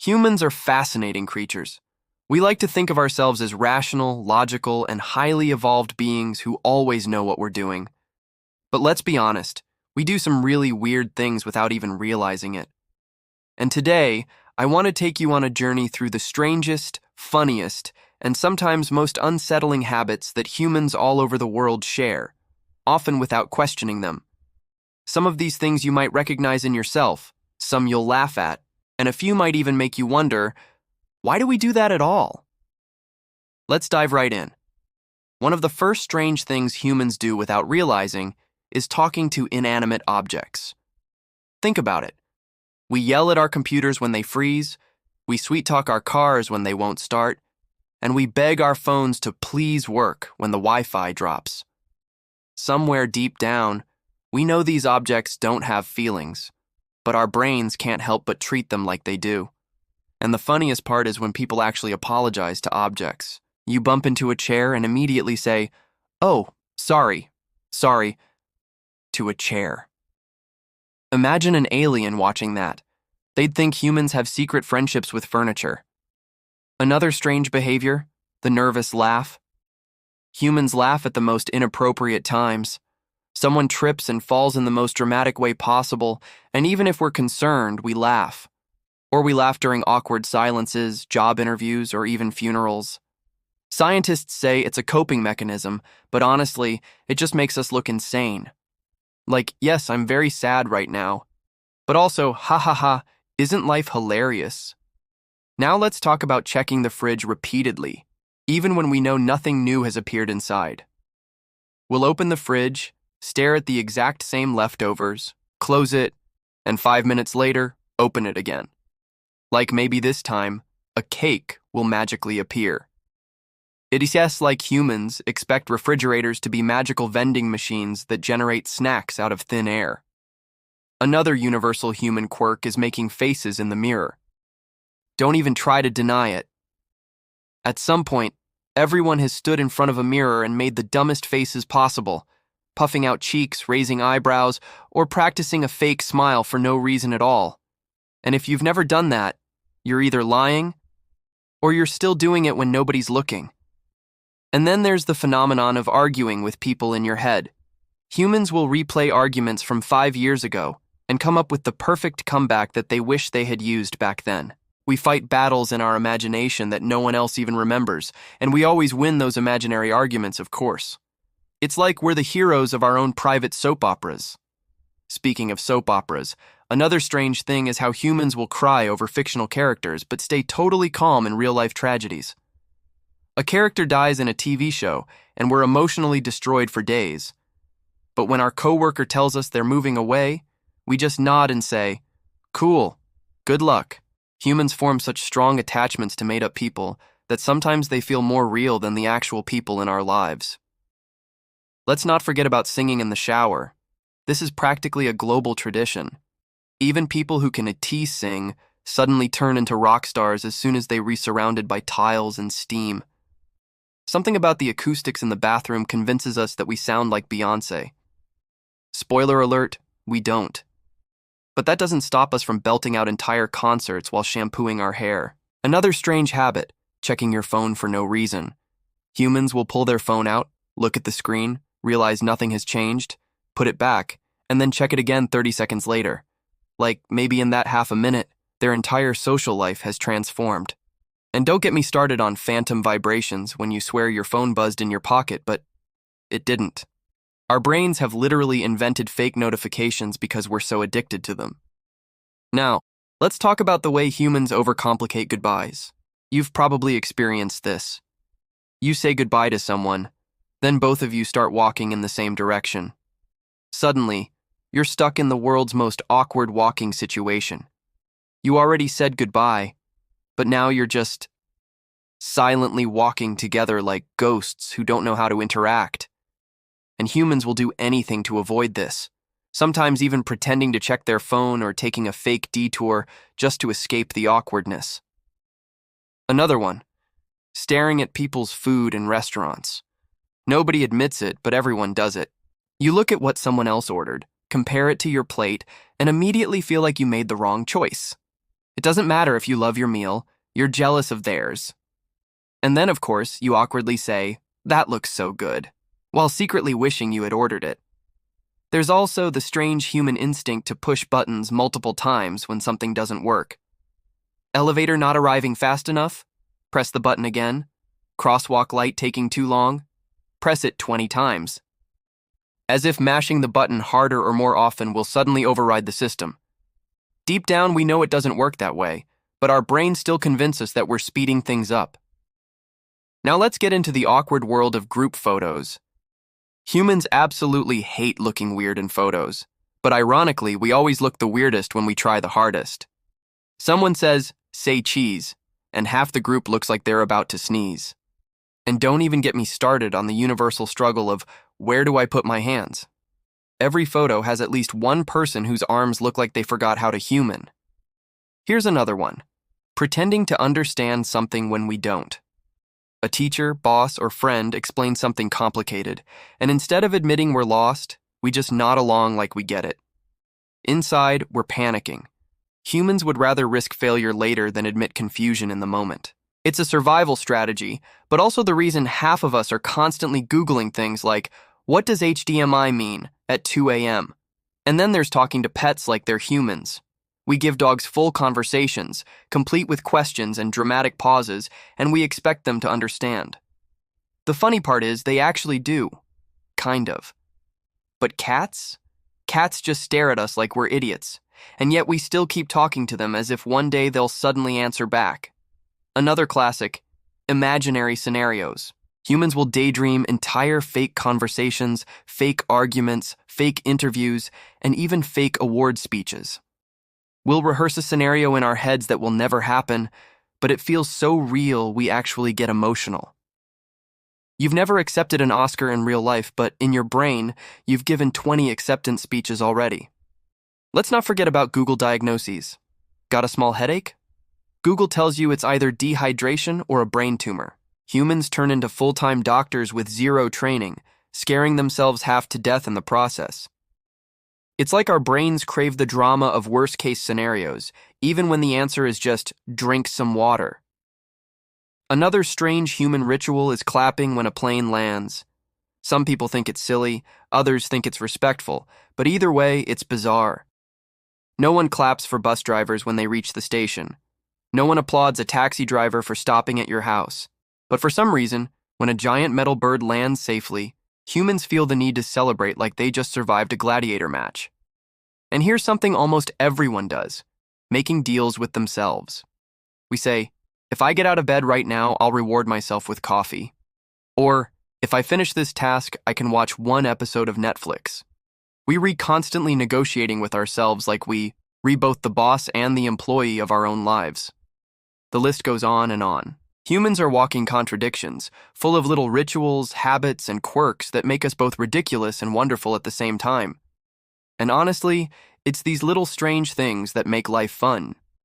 Humans are fascinating creatures. We like to think of ourselves as rational, logical, and highly evolved beings who always know what we're doing. But let's be honest, we do some really weird things without even realizing it. And today, I want to take you on a journey through the strangest, funniest, and sometimes most unsettling habits that humans all over the world share, often without questioning them. Some of these things you might recognize in yourself, some you'll laugh at, and a few might even make you wonder, why do we do that at all? Let's dive right in. One of the first strange things humans do without realizing is talking to inanimate objects. Think about it. We yell at our computers when they freeze, we sweet-talk our cars when they won't start, and we beg our phones to please work when the Wi-Fi drops. Somewhere deep down, we know these objects don't have feelings, but our brains can't help but treat them like they do. And the funniest part is when people actually apologize to objects. You bump into a chair and immediately say, "Oh, sorry, to a chair." Imagine an alien watching that. They'd think humans have secret friendships with furniture. Another strange behavior, the nervous laugh. Humans laugh at the most inappropriate times. Someone trips and falls in the most dramatic way possible, and even if we're concerned, we laugh. Or we laugh during awkward silences, job interviews, or even funerals. Scientists say it's a coping mechanism, but honestly, it just makes us look insane. Like, yes, I'm very sad right now, but also, ha ha ha, isn't life hilarious? Now let's talk about checking the fridge repeatedly, even when we know nothing new has appeared inside. We'll open the fridge, stare at the exact same leftovers, close it, and 5 minutes later, open it again. Like maybe this time, a cake will magically appear. It is just like humans expect refrigerators to be magical vending machines that generate snacks out of thin air. Another universal human quirk is making faces in the mirror. Don't even try to deny it. At some point, everyone has stood in front of a mirror and made the dumbest faces possible, puffing out cheeks, raising eyebrows, or practicing a fake smile for no reason at all. And if you've never done that, you're either lying or you're still doing it when nobody's looking. And then there's the phenomenon of arguing with people in your head. Humans will replay arguments from 5 years ago and come up with the perfect comeback that they wish they had used back then. We fight battles in our imagination that no one else even remembers, and we always win those imaginary arguments, of course. It's like we're the heroes of our own private soap operas. Speaking of soap operas, another strange thing is how humans will cry over fictional characters but stay totally calm in real-life tragedies. A character dies in a TV show, and we're emotionally destroyed for days. But when our coworker tells us they're moving away, we just nod and say, "Cool, good luck." Humans form such strong attachments to made-up people that sometimes they feel more real than the actual people in our lives. Let's not forget about singing in the shower. This is practically a global tradition. Even people who can sing suddenly turn into rock stars as soon as they re-surrounded by tiles and steam. Something about the acoustics in the bathroom convinces us that we sound like Beyoncé. Spoiler alert, we don't. But that doesn't stop us from belting out entire concerts while shampooing our hair. Another strange habit, checking your phone for no reason. Humans will pull their phone out, look at the screen, realize nothing has changed, put it back, and then check it again 30 seconds later. Like maybe in that half a minute, their entire social life has transformed. And don't get me started on phantom vibrations when you swear your phone buzzed in your pocket, but it didn't. Our brains have literally invented fake notifications because we're so addicted to them. Now, let's talk about the way humans overcomplicate goodbyes. You've probably experienced this. You say goodbye to someone, then both of you start walking in the same direction. Suddenly, you're stuck in the world's most awkward walking situation. You already said goodbye, but now you're just silently walking together like ghosts who don't know how to interact. And humans will do anything to avoid this, sometimes even pretending to check their phone or taking a fake detour just to escape the awkwardness. Another one, staring at people's food in restaurants. Nobody admits it, but everyone does it. You look at what someone else ordered, compare it to your plate, and immediately feel like you made the wrong choice. It doesn't matter if you love your meal, you're jealous of theirs. And then, of course, you awkwardly say, "That looks so good," while secretly wishing you had ordered it. There's also the strange human instinct to push buttons multiple times when something doesn't work. Elevator not arriving fast enough? Press the button again. Crosswalk light taking too long? Press it 20 times. As if mashing the button harder or more often will suddenly override the system. Deep down, we know it doesn't work that way, but our brains still convince us that we're speeding things up. Now let's get into the awkward world of group photos. Humans absolutely hate looking weird in photos, but ironically, we always look the weirdest when we try the hardest. Someone says, "Say cheese," and half the group looks like they're about to sneeze. And don't even get me started on the universal struggle of where do I put my hands? Every photo has at least one person whose arms look like they forgot how to human. Here's another one. Pretending to understand something when we don't. A teacher, boss, or friend explains something complicated, and instead of admitting we're lost, we just nod along like we get it. Inside, we're panicking. Humans would rather risk failure later than admit confusion in the moment. It's a survival strategy, but also the reason half of us are constantly Googling things like, "What does HDMI mean?" at 2 a.m. And then there's talking to pets like they're humans. We give dogs full conversations, complete with questions and dramatic pauses, and we expect them to understand. The funny part is they actually do. Kind of. But cats? Cats just stare at us like we're idiots, and yet we still keep talking to them as if one day they'll suddenly answer back. Another classic, imaginary scenarios. Humans will daydream entire fake conversations, fake arguments, fake interviews, and even fake award speeches. We'll rehearse a scenario in our heads that will never happen, but it feels so real we actually get emotional. You've never accepted an Oscar in real life, but in your brain, you've given 20 acceptance speeches already. Let's not forget about Google diagnoses. Got a small headache? Google tells you it's either dehydration or a brain tumor. Humans turn into full-time doctors with zero training, scaring themselves half to death in the process. It's like our brains crave the drama of worst-case scenarios, even when the answer is just drink some water. Another strange human ritual is clapping when a plane lands. Some people think it's silly, others think it's respectful, but either way, it's bizarre. No one claps for bus drivers when they reach the station. No one applauds a taxi driver for stopping at your house. But for some reason, when a giant metal bird lands safely, humans feel the need to celebrate like they just survived a gladiator match. And here's something almost everyone does, making deals with themselves. We say, "If I get out of bed right now, I'll reward myself with coffee." Or, "If I finish this task, I can watch one episode of Netflix." We constantly negotiating with ourselves like we both the boss and the employee of our own lives. The list goes on and on. Humans are walking contradictions, full of little rituals, habits, and quirks that make us both ridiculous and wonderful at the same time. And honestly, it's these little strange things that make life fun.